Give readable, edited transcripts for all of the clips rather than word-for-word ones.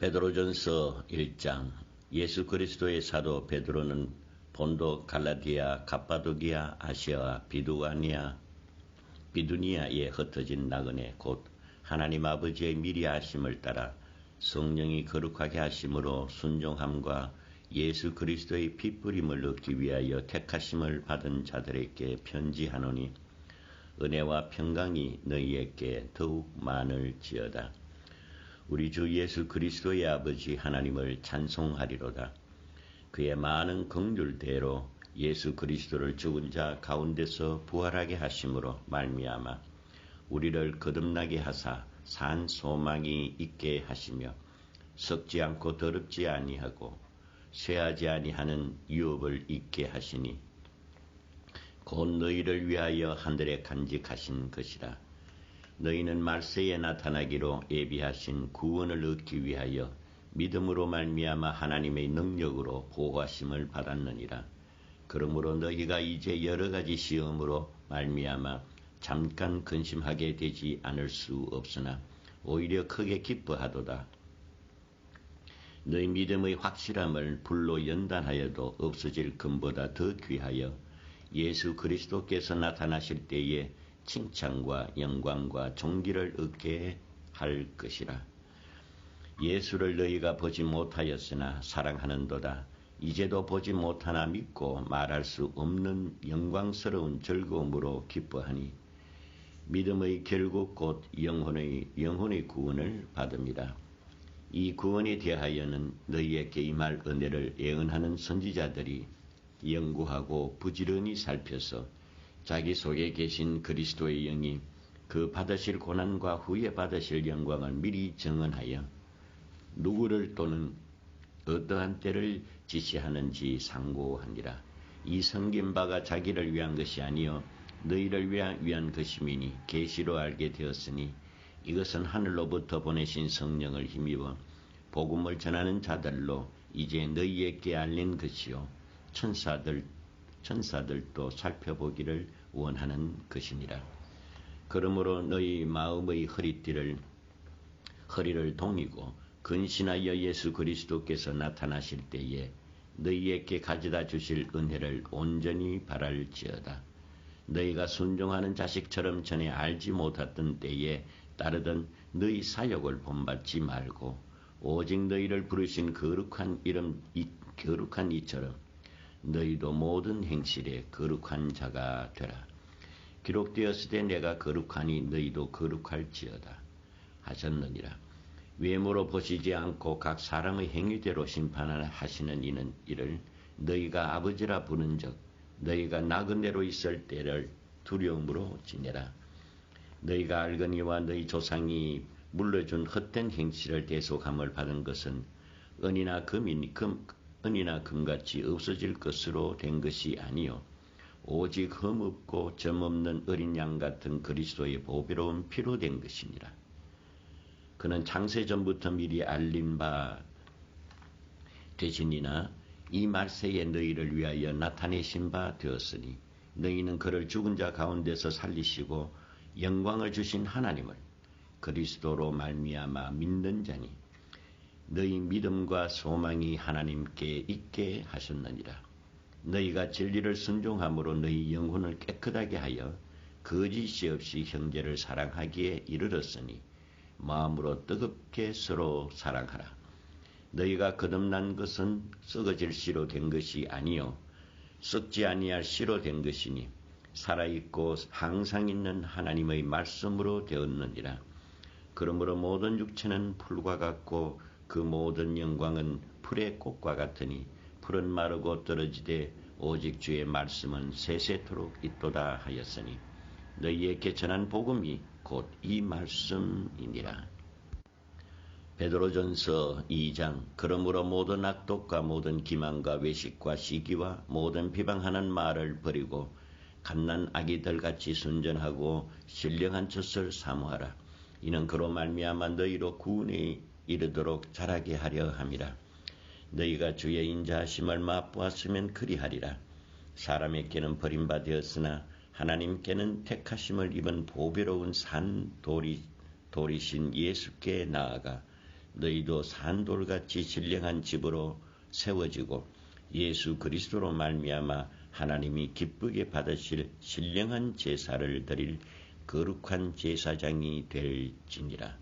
베드로전서 1장. 예수 그리스도의 사도 베드로는 본도, 갈라디아, 갑바도기아, 아시아와 비두니아에 흩어진 나그네 곧 하나님 아버지의 미리 하심을 따라 성령이 거룩하게 하심으로 순종함과 예수 그리스도의 핏부림을 얻기 위하여 택하심을 받은 자들에게 편지하노니 은혜와 평강이 너희에게 더욱 많을지어다. 우리 주 예수 그리스도의 아버지 하나님을 찬송하리로다. 그의 많은 긍휼대로 예수 그리스도를 죽은 자 가운데서 부활하게 하심으로 말미암아 우리를 거듭나게 하사 산 소망이 있게 하시며 썩지 않고 더럽지 아니하고 쇠하지 아니하는 유업을 있게 하시니 곧 너희를 위하여 하늘에 간직하신 것이라. 너희는 말세에 나타나기로 예비하신 구원을 얻기 위하여 믿음으로 말미암아 하나님의 능력으로 보호하심을 받았느니라. 그러므로 너희가 이제 여러 가지 시험으로 말미암아 잠깐 근심하게 되지 않을 수 없으나 오히려 크게 기뻐하도다. 너희 믿음의 확실함을 불로 연단하여도 없어질 금보다 더 귀하여 예수 그리스도께서 나타나실 때에 칭찬과 영광과 존귀를 얻게 할 것이라. 예수를 너희가 보지 못하였으나 사랑하는도다. 이제도 보지 못하나 믿고 말할 수 없는 영광스러운 즐거움으로 기뻐하니 믿음의 결국 곧 영혼의 구원을 받음이라. 이 구원에 대하여는 너희에게 임할 은혜를 예언하는 선지자들이 연구하고 부지런히 살펴서 자기 속에 계신 그리스도의 영이 그 받으실 고난과 후에 받으실 영광을 미리 정언하여 누구를 또는 어떠한 때를 지시하는지 상고하니라. 이 섬긴 바가 자기를 위한 것이 아니요 너희를 위한 것임이니 계시로 알게 되었으니 이것은 하늘로부터 보내신 성령을 힘입어 복음을 전하는 자들로 이제 너희에게 알린 것이요 천사들도 살펴보기를 원하는 것이니라. 그러므로 너희 마음의 허리를 동이고 근신하여 예수 그리스도께서 나타나실 때에 너희에게 가져다 주실 은혜를 온전히 바랄지어다. 너희가 순종하는 자식처럼 전에 알지 못했던 때에 따르던 너희 사역을 본받지 말고 오직 너희를 부르신 거룩한 이처럼 너희도 모든 행실에 거룩한 자가 되라. 기록되었으되 내가 거룩하니 너희도 거룩할지어다 하셨느니라. 외모로 보시지 않고 각 사람의 행위대로 심판을 하시는 이를 너희가 아버지라 부른 적 너희가 나그네로 있을 때를 두려움으로 지내라. 너희가 알거니와 너희 조상이 물려준 헛된 행실을 대속함을 받은 것은 은이나 금같이 없어질 것으로 된 것이 아니요 오직 흠없고 점없는 어린 양 같은 그리스도의 보배로운 피로 된 것이니라. 그는 창세전부터 미리 알린 바 되시니나 이 말세에 너희를 위하여 나타내신 바 되었으니 너희는 그를 죽은 자 가운데서 살리시고 영광을 주신 하나님을 그리스도로 말미암아 믿는 자니 너희 믿음과 소망이 하나님께 있게 하셨느니라. 너희가 진리를 순종함으로 너희 영혼을 깨끗하게 하여 거짓이 없이 형제를 사랑하기에 이르렀으니 마음으로 뜨겁게 서로 사랑하라. 너희가 거듭난 것은 썩어질 씨로 된 것이 아니요 썩지 아니할 씨로 된 것이니 살아있고 항상 있는 하나님의 말씀으로 되었느니라. 그러므로 모든 육체는 풀과 같고 그 모든 영광은 풀의 꽃과 같으니 풀은 마르고 떨어지되 오직 주의 말씀은 세세토록 있도다 하였으니 너희에게 전한 복음이 곧 이 말씀이니라. 베드로전서 2장. 그러므로 모든 악독과 모든 기만과 외식과 시기와 모든 비방하는 말을 버리고 갓난 아기들같이 순전하고 신령한 젖을 사모하라. 이는 그로 말미암아 너희로 구원에 이르도록 자라게 하려 함이라. 너희가 주의 인자하심을 맛보았으면 그리하리라. 사람에게는 버림받았으나 하나님께는 택하심을 입은 보배로운 산 돌이신 예수께 나아가 너희도 산돌같이 신령한 집으로 세워지고 예수 그리스도로 말미암아 하나님이 기쁘게 받으실 신령한 제사를 드릴 거룩한 제사장이 될지니라.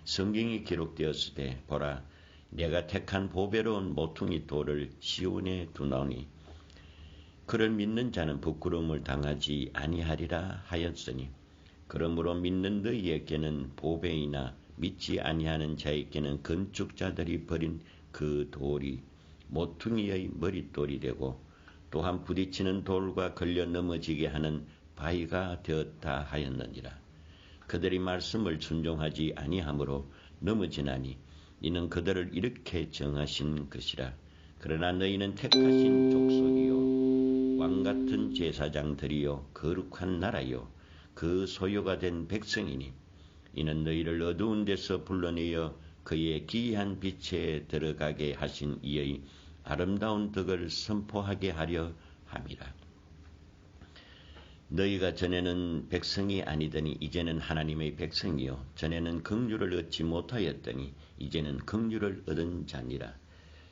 성경이 기록되었으되 보라 내가 택한 보배로운 모퉁이 돌을 시온에 두나오니 그를 믿는 자는 부끄러움을 당하지 아니하리라 하였으니 그러므로 믿는 너희에게는 보배이나 믿지 아니하는 자에게는 건축자들이 버린 그 돌이 모퉁이의 머릿돌이 되고 또한 부딪히는 돌과 걸려 넘어지게 하는 바위가 되었다 하였느니라. 그들이 말씀을 순종하지 아니하므로 넘어지나니 이는 그들을 이렇게 정하신 것이라. 그러나 너희는 택하신 족속이요 왕같은 제사장들이요 거룩한 나라요 그 소유가 된 백성이니 이는 너희를 어두운 데서 불러내어 그의 기이한 빛에 들어가게 하신 이의 아름다운 덕을 선포하게 하려 함이라. 너희가 전에는 백성이 아니더니 이제는 하나님의 백성이요 전에는 긍휼을 얻지 못하였더니 이제는 긍휼을 얻은 자니라.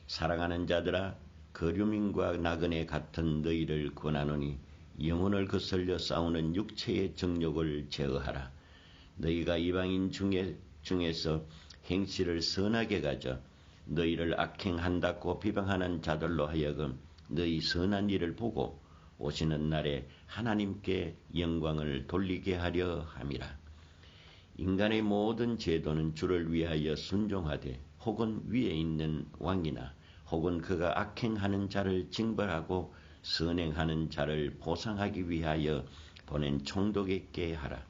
사랑하는 자들아 거류민과 나그네 같은 너희를 권하노니 영혼을 거슬려 싸우는 육체의 정욕을 제어하라. 너희가 이방인 중에서 행실을 선하게 가져 너희를 악행한다고 비방하는 자들로 하여금 너희 선한 일을 보고 오시는 날에 하나님께 영광을 돌리게 하려 함이라. 인간의 모든 제도는 주를 위하여 순종하되 혹은 위에 있는 왕이나 혹은 그가 악행하는 자를 징벌하고 선행하는 자를 보상하기 위하여 보낸 총독에게 하라.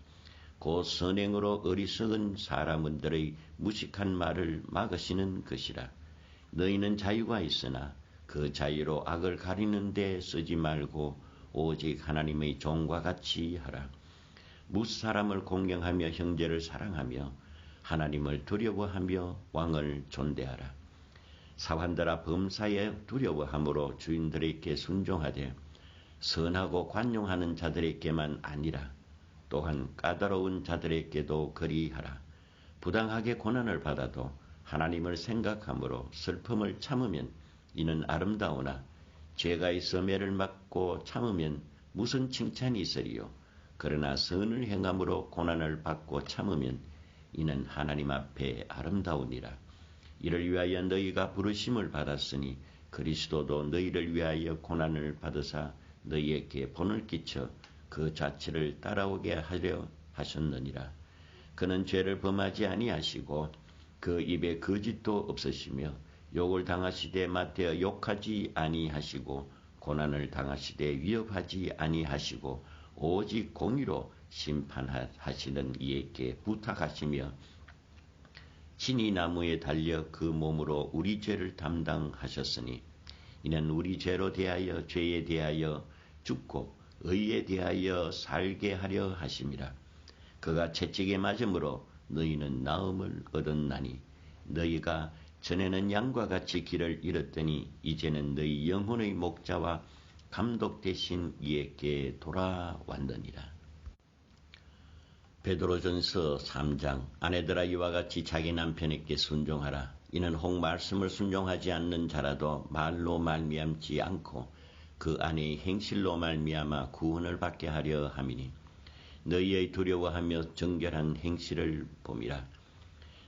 곧 선행으로 어리석은 사람들의 무식한 말을 막으시는 것이라. 너희는 자유가 있으나 그 자유로 악을 가리는 데 쓰지 말고 오직 하나님의 종과 같이 하라. 무사람을 공경하며 형제를 사랑하며 하나님을 두려워하며 왕을 존대하라. 사환들아 범사에 두려워함으로 주인들에게 순종하되 선하고 관용하는 자들에게만 아니라 또한 까다로운 자들에게도 그리하라. 부당하게 고난을 받아도 하나님을 생각함으로 슬픔을 참으면 이는 아름다우나 죄가 있어 매를 맞고 참으면 무슨 칭찬이 있으리요. 그러나 선을 행함으로 고난을 받고 참으면 이는 하나님 앞에 아름다우니라. 이를 위하여 너희가 부르심을 받았으니 그리스도도 너희를 위하여 고난을 받으사 너희에게 본을 끼쳐 그 자취를 따라오게 하려 하셨느니라. 그는 죄를 범하지 아니하시고 그 입에 거짓도 없으시며 욕을 당하시되 맞대어 욕하지 아니하시고 고난을 당하시되 위협하지 아니하시고 오직 공의로 심판하시는 이에게 부탁하시며 친히 나무에 달려 그 몸으로 우리 죄를 담당하셨으니 이는 우리 죄로 대하여 죄에 대하여 죽고 의에 대하여 살게 하려 하심이라. 그가 채찍에 맞음으로 너희는 나음을 얻었나니 너희가 전에는 양과 같이 길을 잃었더니 이제는 너희 영혼의 목자와 감독 되신 이에게 돌아왔느니라. 베드로전서 3장. 아내들아 이와 같이 자기 남편에게 순종하라. 이는 혹 말씀을 순종하지 않는 자라도 말로 말미암지 않고 그 아내의 행실로 말미암아 구원을 받게 하려 함이니 너희의 두려워하며 정결한 행실을 봄이라.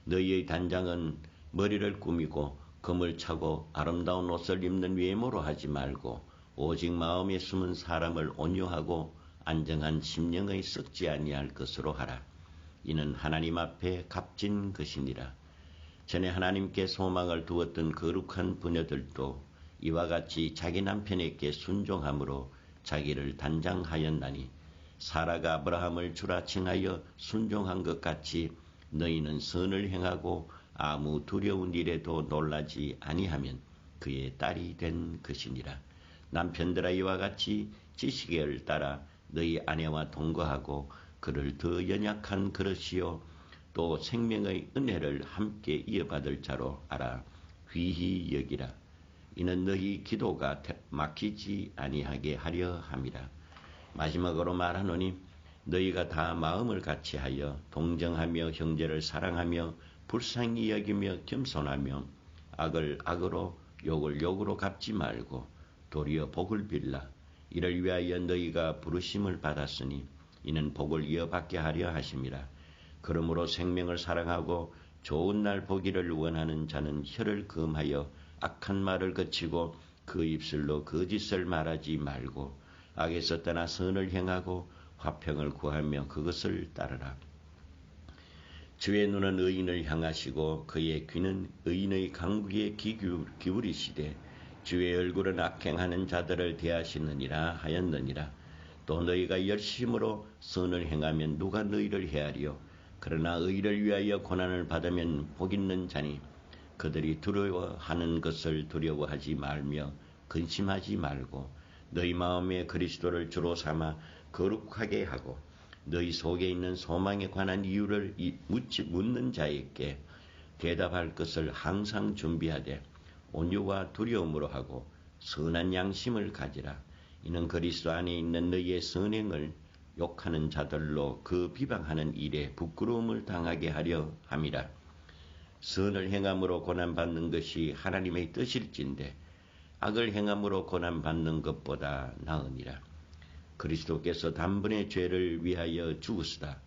너희의 단장은 머리를 꾸미고 금을 차고 아름다운 옷을 입는 외모로 하지 말고 오직 마음에 숨은 사람을 온유하고 안정한 심령의 썩지 아니할 것으로 하라. 이는 하나님 앞에 값진 것이니라. 전에 하나님께 소망을 두었던 거룩한 부녀들도 이와 같이 자기 남편에게 순종함으로 자기를 단장하였나니 사라가 아브라함을 주라 칭하여 순종한 것 같이 너희는 선을 행하고 아무 두려운 일에도 놀라지 아니하면 그의 딸이 된 것이니라. 남편들아 이와 같이 지식을 따라 너희 아내와 동거하고 그를 더 연약한 그릇이요 또 생명의 은혜를 함께 이어받을 자로 알아 귀히 여기라. 이는 너희 기도가 막히지 아니하게 하려 함이라. 마지막으로 말하노니 너희가 다 마음을 같이하여 동정하며 형제를 사랑하며 불쌍히 여기며 겸손하며 악을 악으로 욕을 욕으로 갚지 말고 도리어 복을 빌라. 이를 위하여 너희가 부르심을 받았으니 이는 복을 이어받게 하려 하심이라. 그러므로 생명을 사랑하고 좋은 날 보기를 원하는 자는 혀를 금하여 악한 말을 그치고 그 입술로 거짓을 말하지 말고 악에서 떠나 선을 행하고 화평을 구하며 그것을 따르라. 주의 눈은 의인을 향하시고 그의 귀는 의인의 간구에 기울이시되 주의 얼굴은 악행하는 자들을 대하시느니라 하였느니라. 또 너희가 열심으로 선을 행하면 누가 너희를 헤아리요. 그러나 의를 위하여 고난을 받으면 복 있는 자니 그들이 두려워하는 것을 두려워하지 말며 근심하지 말고 너희 마음에 그리스도를 주로 삼아 거룩하게 하고 너희 속에 있는 소망에 관한 이유를 묻는 자에게 대답할 것을 항상 준비하되 온유와 두려움으로 하고 선한 양심을 가지라. 이는 그리스도 안에 있는 너희의 선행을 욕하는 자들로 그 비방하는 일에 부끄러움을 당하게 하려 함이라. 선을 행함으로 고난받는 것이 하나님의 뜻일진데 악을 행함으로 고난받는 것보다 나으니라. 그리스도께서 단번에 죄를 위하여 죽으시다.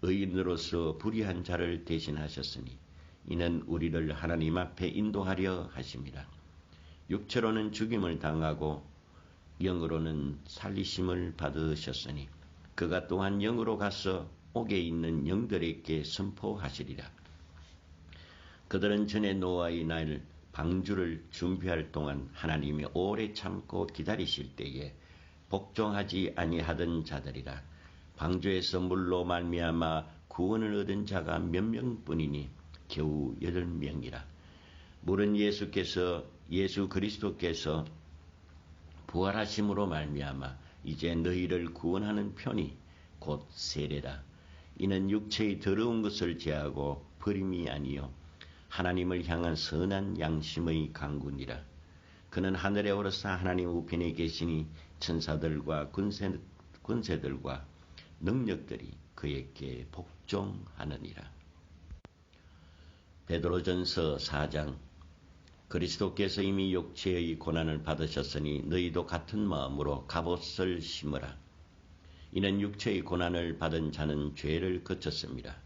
의인으로서 불의한 자를 대신하셨으니 이는 우리를 하나님 앞에 인도하려 하심이라. 육체로는 죽임을 당하고 영으로는 살리심을 받으셨으니 그가 또한 영으로 가서 옥에 있는 영들에게 선포하시리라. 그들은 전에 노아의 날 방주를 준비할 동안 하나님이 오래 참고 기다리실 때에 복종하지 아니하던 자들이라. 방주에서 물로 말미암아 구원을 얻은 자가 몇 명뿐이니 겨우 8명이라. 물은 예수 그리스도께서 부활하심으로 말미암아 이제 너희를 구원하는 편이 곧 세례라. 이는 육체의 더러운 것을 제하고 버림이 아니요 하나님을 향한 선한 양심의 강군이라. 그는 하늘에 오르사 하나님 우편에 계시니 천사들과 군세들과 능력들이 그에게 복종하느니라. 베드로전서 4장. 그리스도께서 이미 육체의 고난을 받으셨으니 너희도 같은 마음으로 갑옷을 심으라. 이는 육체의 고난을 받은 자는 죄를 거쳤습니다.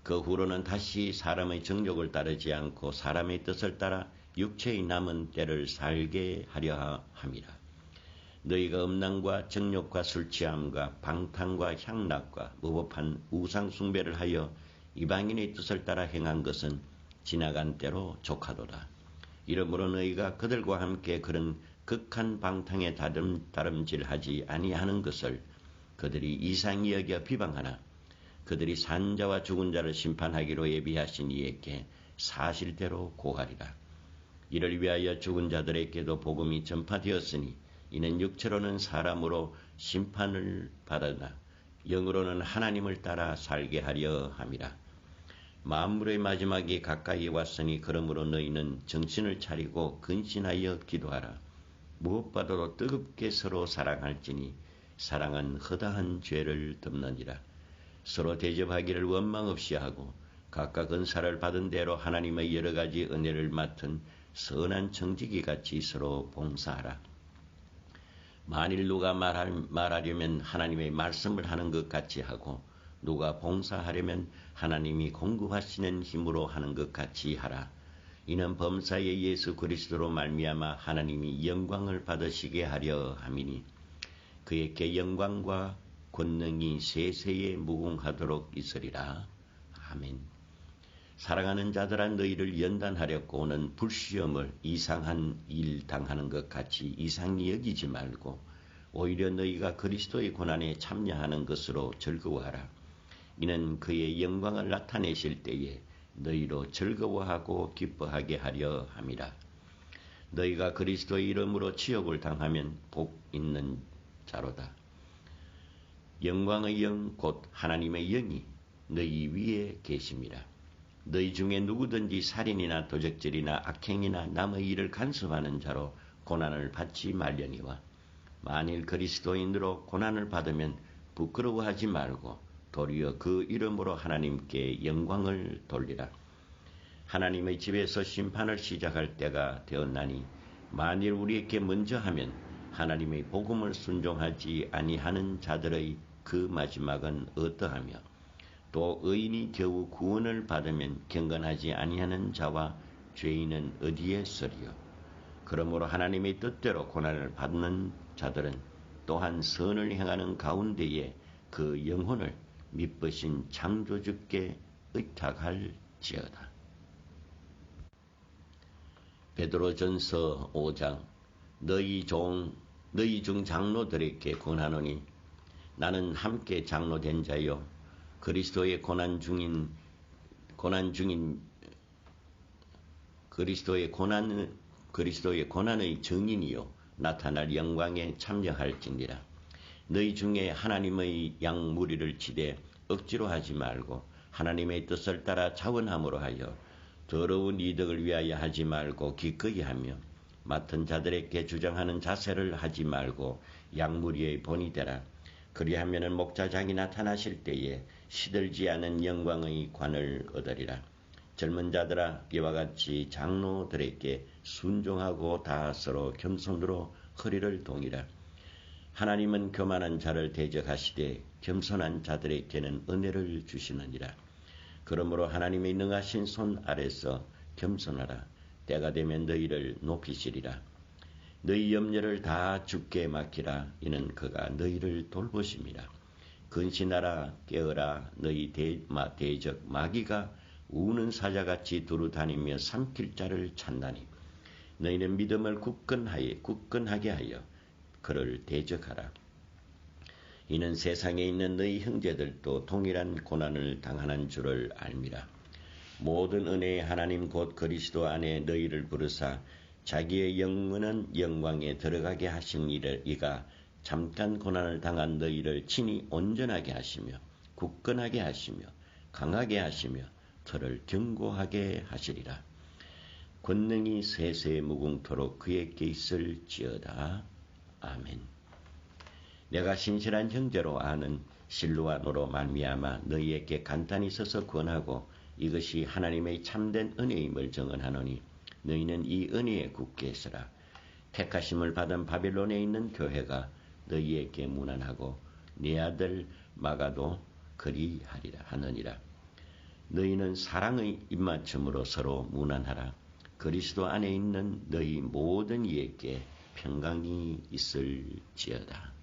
그 후로는 다시 사람의 정욕을 따르지 않고 사람의 뜻을 따라 육체의 남은 때를 살게 하려 함이라. 너희가 음란과 정욕과 술취함과 방탕과 향락과 무법한 우상 숭배를 하여 이방인의 뜻을 따라 행한 것은 지나간 때로 족하도다. 이러므로 너희가 그들과 함께 그런 극한 방탕에 다름질하지 아니하는 것을 그들이 이상히 여겨 비방하나 그들이 산자와 죽은 자를 심판하기로 예비하신 이에게 사실대로 고하리라. 이를 위하여 죽은 자들에게도 복음이 전파되었으니 이는 육체로는 사람으로 심판을 받으나 영으로는 하나님을 따라 살게 하려 함이라. 만물의 마지막이 가까이 왔으니 그러므로 너희는 정신을 차리고 근신하여 기도하라. 무엇보다도 뜨겁게 서로 사랑할지니 사랑은 허다한 죄를 덮느니라. 서로 대접하기를 원망 없이 하고 각각 은사를 받은 대로 하나님의 여러 가지 은혜를 맡은 선한 청지기 같이 서로 봉사하라. 만일 누가 말하려면 하나님의 말씀을 하는 것 같이 하고 누가 봉사하려면 하나님이 공급하시는 힘으로 하는 것 같이 하라. 이는 범사의 예수 그리스도로 말미암아 하나님이 영광을 받으시게 하려 함이니 그에게 영광과 권능이 세세에 무궁하도록 있으리라. 아멘. 사랑하는 자들아 너희를 연단하려고 오는 불시험을 이상한 일 당하는 것 같이 이상히 여기지 말고 오히려 너희가 그리스도의 고난에 참여하는 것으로 즐거워하라. 이는 그의 영광을 나타내실 때에 너희로 즐거워하고 기뻐하게 하려 함이라. 너희가 그리스도의 이름으로 치욕을 당하면 복 있는 자로다. 영광의 영 곧 하나님의 영이 너희 위에 계심이라. 너희 중에 누구든지 살인이나 도적질이나 악행이나 남의 일을 간섭하는 자로 고난을 받지 말려니와 만일 그리스도인으로 고난을 받으면 부끄러워하지 말고 도리어 그 이름으로 하나님께 영광을 돌리라. 하나님의 집에서 심판을 시작할 때가 되었나니 만일 우리에게 먼저 하면 하나님의 복음을 순종하지 아니하는 자들의 그 마지막은 어떠하며 또 의인이 겨우 구원을 받으면 경건하지 아니하는 자와 죄인은 어디에 서리요. 그러므로 하나님의 뜻대로 고난을 받는 자들은 또한 선을 행하는 가운데에 그 영혼을 미쁘신 창조주께 의탁할지어다. 베드로전서 5장. 너희 중 장로들에게 권하노니 나는 함께 장로된 자요 그리스도의 고난의 증인이요 나타날 영광에 참여할지니라. 너희 중에 하나님의 양 무리를 치되 억지로 하지 말고 하나님의 뜻을 따라 자원함으로 하여 더러운 이득을 위하여 하지 말고 기꺼이 하며 맡은 자들에게 주장하는 자세를 하지 말고 양무리의 본이 되라. 그리하면은 목자장이 나타나실 때에 시들지 않은 영광의 관을 얻으리라. 젊은 자들아 이와 같이 장로들에게 순종하고 다 서로 겸손으로 허리를 동이라. 하나님은 교만한 자를 대적하시되 겸손한 자들에게는 은혜를 주시느니라. 그러므로 하나님의 능하신 손 아래서 겸손하라. 때가 되면 너희를 높이시리라. 너희 염려를 다 주께 맡기라. 이는 그가 너희를 돌보심이라. 근신하라 깨어라. 너희 대적 마귀가 우는 사자같이 두루 다니며 삼킬 자를 찾나니 너희는 믿음을 굳건하게 하여 그를 대적하라. 이는 세상에 있는 너희 형제들도 동일한 고난을 당하는 줄을 알미라. 모든 은혜의 하나님 곧 그리스도 안에 너희를 부르사 자기의 영원한 영광에 들어가게 하신 이가 잠깐 고난을 당한 너희를 친히 온전하게 하시며 굳건하게 하시며 강하게 하시며 저를 견고하게 하시리라. 권능이 세세 무궁토록 그에게 있을지어다. 아멘. 내가 신실한 형제로 아는 실루아노로 말미암아 너희에게 간단히 써서 권하고 이것이 하나님의 참된 은혜임을 증언하노니 너희는 이 은혜에 굳게 서라. 택하심을 받은 바빌론에 있는 교회가 너희에게 문안하고 네 아들 마가도 그리하리라 하느니라. 너희는 사랑의 입맞춤으로 서로 문안하라. 그리스도 안에 있는 너희 모든 이에게 평강이 있을지어다.